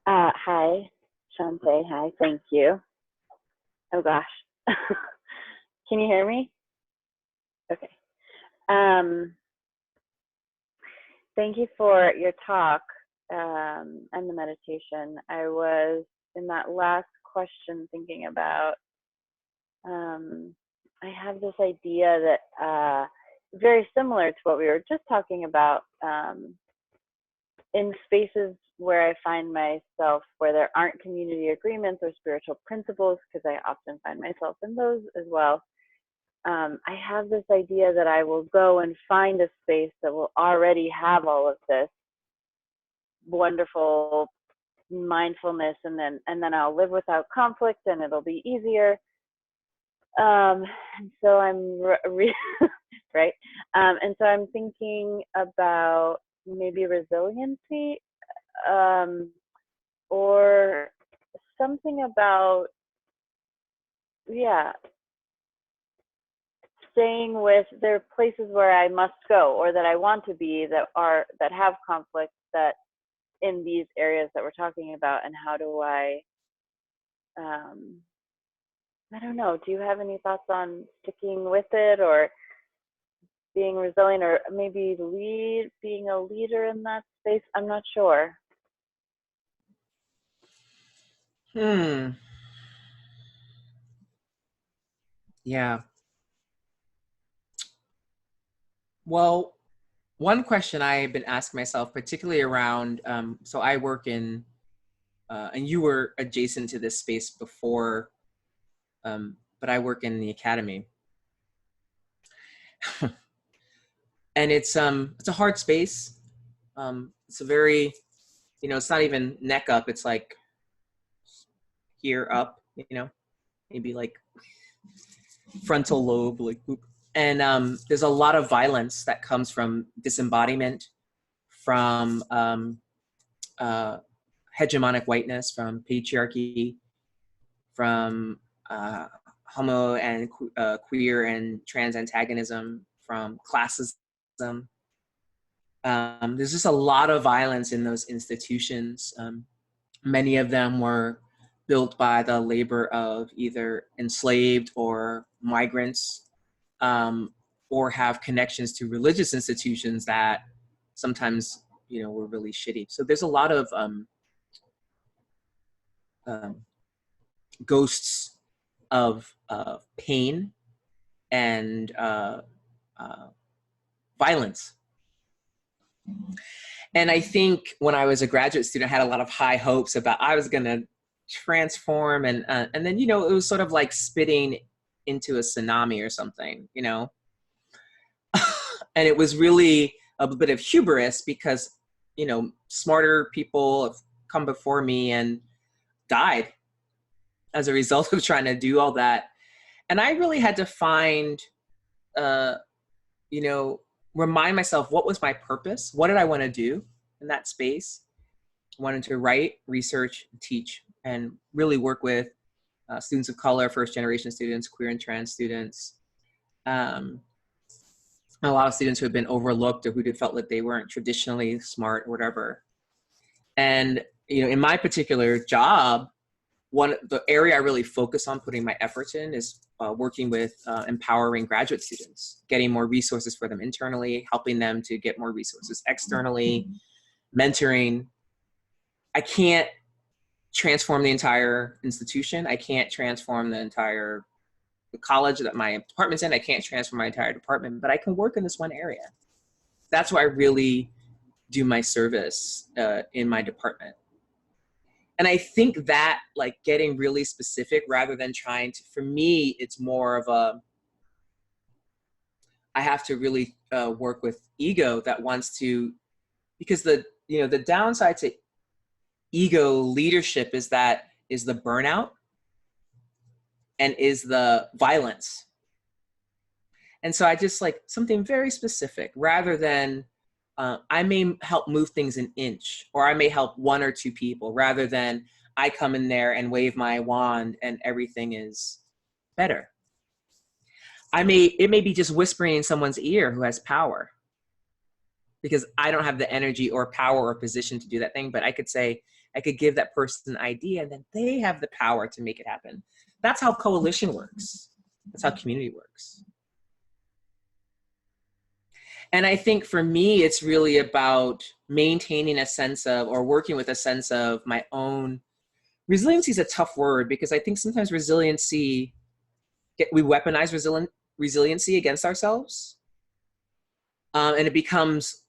Hi, Shanté. Hi, thank you. Oh gosh. Can you hear me? Okay. Thank you for your talk and the meditation. I was in that last question thinking about, I have this idea that very similar to what we were just talking about, in spaces where I find myself where there aren't community agreements or spiritual principles, because I often find myself in those as well. I have this idea that I will go and find a space that will already have all of this wonderful mindfulness, and then I'll live without conflict and it'll be easier. And so I'm right. And so I'm thinking about maybe resiliency, or something about, yeah, staying with, there are places where I must go or that I want to be that have conflict, that in these areas that we're talking about. And how do I don't know, do you have any thoughts on sticking with it or being resilient, or maybe being a leader in that space? I'm not sure. Yeah. Well, one question I've been asking myself, particularly around, so I work in, and you were adjacent to this space before, but I work in the academy. And it's a hard space. It's a very, it's not even neck up. It's like here up, maybe like frontal lobe, like boop. And there's a lot of violence that comes from disembodiment, from hegemonic whiteness, from patriarchy, from homo and queer and trans antagonism, from classism. There's just a lot of violence in those institutions. Many of them were built by the labor of either enslaved or migrants, or have connections to religious institutions that sometimes, were really shitty. So there's a lot of ghosts of pain and violence. And I think when I was a graduate student, I had a lot of high hopes about I was going to transform, and then it was sort of like spitting into a tsunami or something, and it was really a bit of hubris because smarter people have come before me and died as a result of trying to do all that. And I really had to find, remind myself, what was my purpose? What did I want to do in that space? I wanted to write, research, teach, and really work with students of color, first-generation students, queer and trans students, a lot of students who had been overlooked or who felt that they weren't traditionally smart or whatever. And in my particular job, the area I really focus on putting my efforts in is working with empowering graduate students, getting more resources for them internally, helping them to get more resources externally, mentoring. I can't transform the entire institution. I can't transform the college that my department's in. I can't transform my entire department, but I can work in this one area. That's where I really do my service in my department. And I think that, like, getting really specific rather than trying to, for me, it's more of I have to really work with ego that wants to, because the downside to ego leadership is the burnout and is the violence. And so I just like something very specific rather than I may help move things an inch, or I may help one or two people, rather than I come in there and wave my wand and everything is better. It may be just whispering in someone's ear who has power, because I don't have the energy or power or position to do that thing. But I could say, I could give that person an idea, and then they have the power to make it happen. That's how coalition works. That's how community works. And I think for me, it's really about maintaining a sense of, or working with a sense of my own. Resiliency is a tough word, because I think sometimes resiliency, we weaponize resiliency against ourselves. And it becomes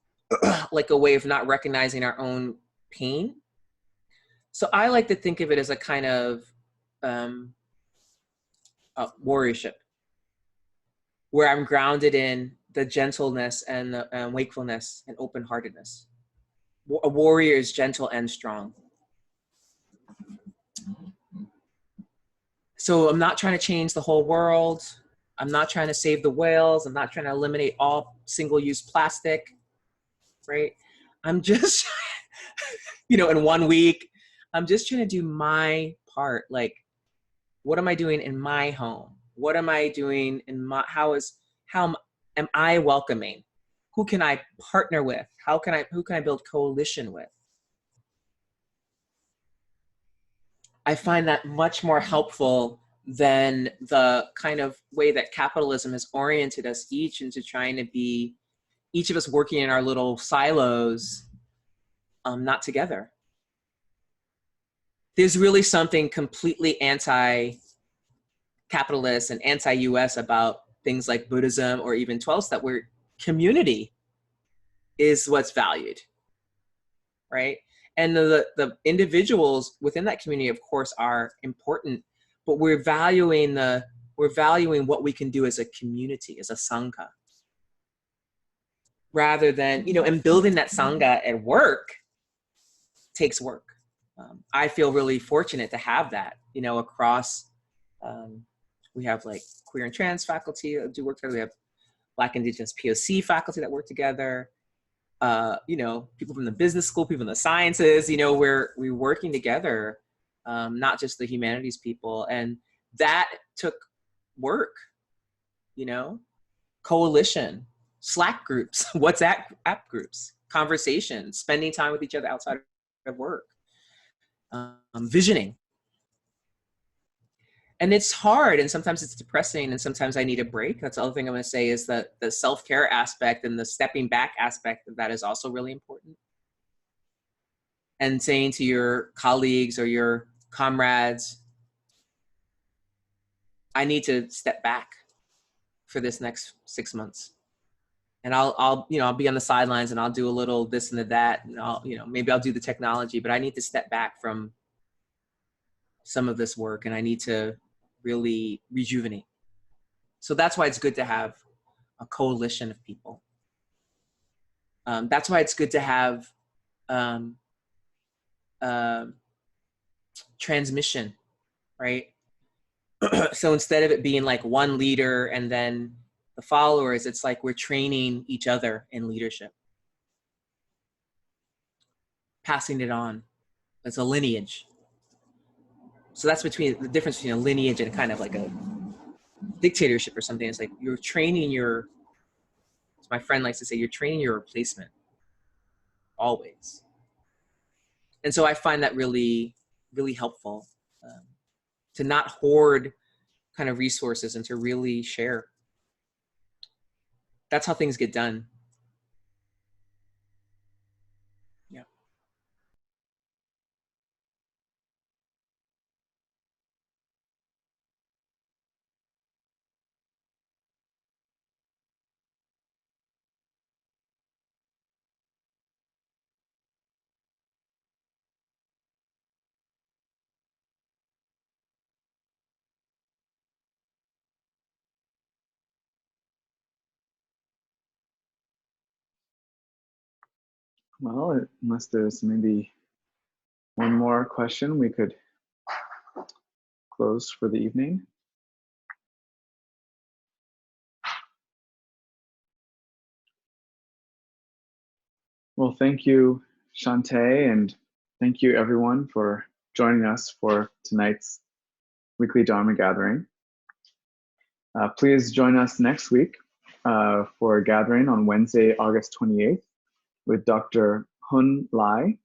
like a way of not recognizing our own pain. So I like to think of it as a kind of warriorship, where I'm grounded in the gentleness and the wakefulness and open-heartedness. A warrior is gentle and strong. So I'm not trying to change the whole world. I'm not trying to save the whales. I'm not trying to eliminate all single-use plastic, right? I'm just, you know, in 1 week, I'm just trying to do my part. Like, what am I doing in my home? What am I doing in my, how am I welcoming? Who can I partner with? Who can I build coalition with? I find that much more helpful than the kind of way that capitalism has oriented us each into trying to be, each of us working in our little silos, not together. There's really something completely anti-capitalist and anti-US about things like Buddhism or even 12-step, where community is what's valued, right? And the individuals within that community, of course, are important, but we're valuing what we can do as a community, as a sangha, rather than, you know, and building that sangha at work takes work. I feel really fortunate to have that, you know, across, we have like queer and trans faculty that do work together. We have Black, Indigenous, POC faculty that work together. You know, people from the business school, people in the sciences, you know, we're working together, not just the humanities people. And that took work, you know, coalition, Slack groups, WhatsApp app groups, conversations, spending time with each other outside of work, visioning. And it's hard, and sometimes it's depressing, and sometimes I need a break. That's the other thing I'm going to say, is that the self-care aspect and the stepping back aspect of that is also really important. And saying to your colleagues or your comrades, I need to step back for this next 6 months. And I'll be on the sidelines, and I'll do a little this and that, and maybe I'll do the technology, but I need to step back from some of this work, and I need to really rejuvenate. So that's why it's good to have a coalition of people. That's why it's good to have transmission, right? So instead of it being like one leader and then the followers, it's like we're training each other in leadership, passing it on. It's a lineage. So that's the difference between a lineage and kind of like a dictatorship or something. It's like you're training your, as my friend likes to say, you're training your replacement always. And so I find that really, really helpful, to not hoard kind of resources and to really share. That's how things get done. Yeah. Well, unless there's maybe one more question, we could close for the evening. Well, thank you, Shanté, and thank you everyone for joining us for tonight's weekly Dharma gathering. Please join us next week for a gathering on Wednesday, August 28th with Dr. Hun Lai,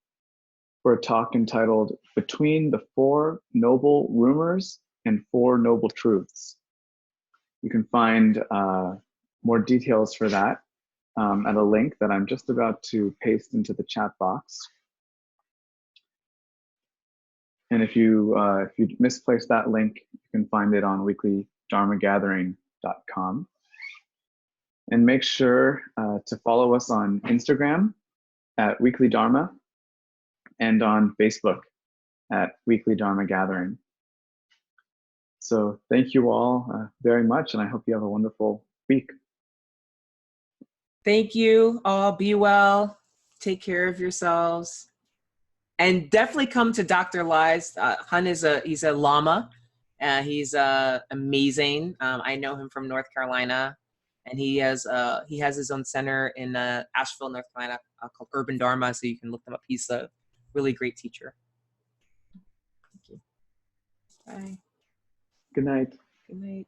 for a talk entitled Between the Four Noble Rumors and Four Noble Truths. You can find more details for that at a link that I'm just about to paste into the chat box. And if you misplace that link, you can find it on weeklydharmagathering.com. And make sure to follow us on Instagram at Weekly Dharma and on Facebook at Weekly Dharma Gathering. So thank you all very much, and I hope you have a wonderful week. Thank you all. Be well. Take care of yourselves. And definitely come to Dr. Lai's. Hun he's a Lama. He's amazing. I know him from North Carolina, and he has his own center in Asheville, North Carolina, called Urban Dharma. So you can look him up. He's a really great teacher. Thank you. Bye. Good night. Good night.